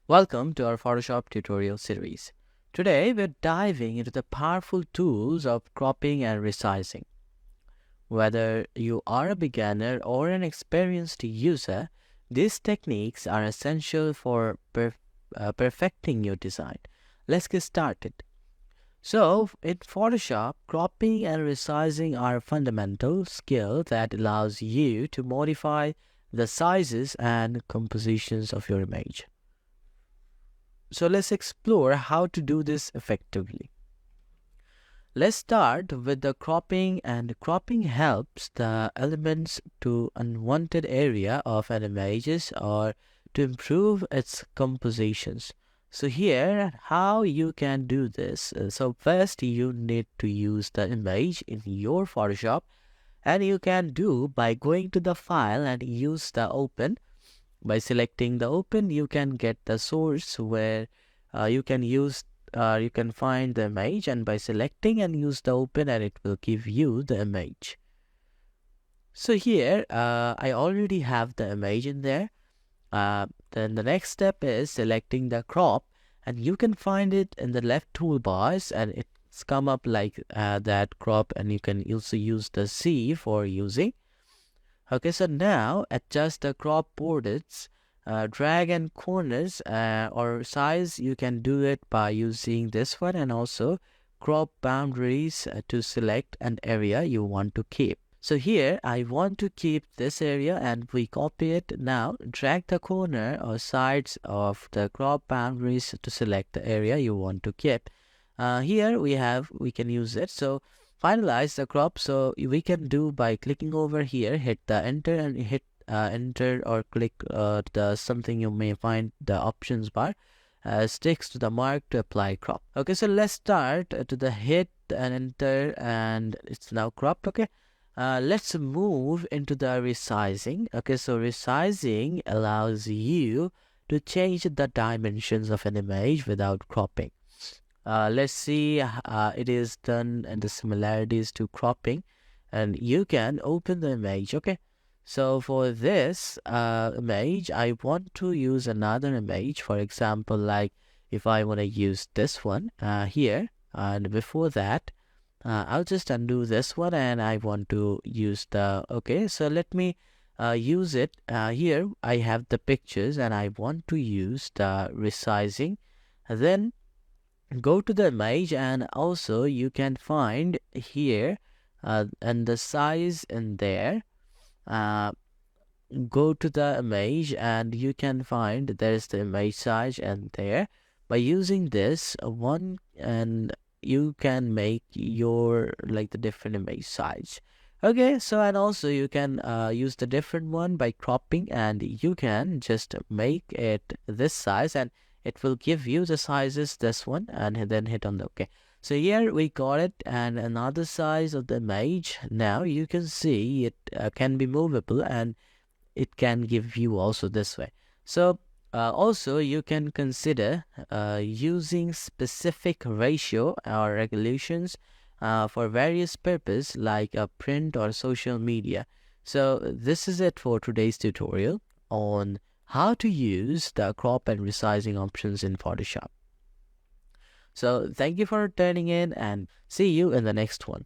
Welcome to our Photoshop tutorial series. Today we're diving into the powerful tools of cropping and resizing. Whether you are a beginner or an experienced user, these techniques are essential for perfecting your design. Let's get started. So, in Photoshop, cropping and resizing are a fundamental skill that allows you to modify the sizes and compositions of your image. So let's explore how to do this effectively. Let's start with the cropping, and cropping helps the elements to unwanted area of an images or to improve its compositions. So here how you can do this. So first you need to use the image in your Photoshop, and you can do by going to the file and use the open. By selecting the open, you can get the source where you can find the image, and by selecting and use the open, and it will give you the image. So here I already have the image in there. Then the next step is selecting the crop, and you can find it in the left toolbars, and it's come up like that crop, and you can also use the C for using. Okay, so now adjust the crop borders, drag and corners or size. You can do it by using this one, and also crop boundaries to select an area you want to keep. So here I want to keep this area, and we copy it. Now drag the corner or sides of the crop boundaries to select the area you want to keep. Here we can use it. So finalize the crop, so we can do by clicking over here, hit the enter, and hit enter, or click the something you may find the options bar, sticks to the mark to apply crop. Okay, so let's start to the hit and enter, and it's now cropped. Okay, let's move into the resizing. Okay, so resizing allows you to change the dimensions of an image without cropping. Let's see, it is done and the similarities to cropping, and you can open the image. Okay, so for this image I want to use another image. For example, like if I want to use this one here, and before that I'll just undo this one, and I want to use the okay, so let me use it. Here I have the pictures, and I want to use the resizing. Then go to the image, and also you can find here and the size in there. Go to the image, and you can find there's the image size, and there by using this one, and you can make your like the different image size. Okay, so and also you can use the different one by cropping, and you can just make it this size, and it will give you the sizes this one, and then hit on the okay. So here we got it, and another size of the image. Now you can see it can be movable, and it can give you also this way. So also you can consider using specific ratio or regulations for various purpose, like a print or social media. So this is it for today's tutorial on how to use the crop and resizing options in Photoshop. So thank you for turning in, and see you in the next one.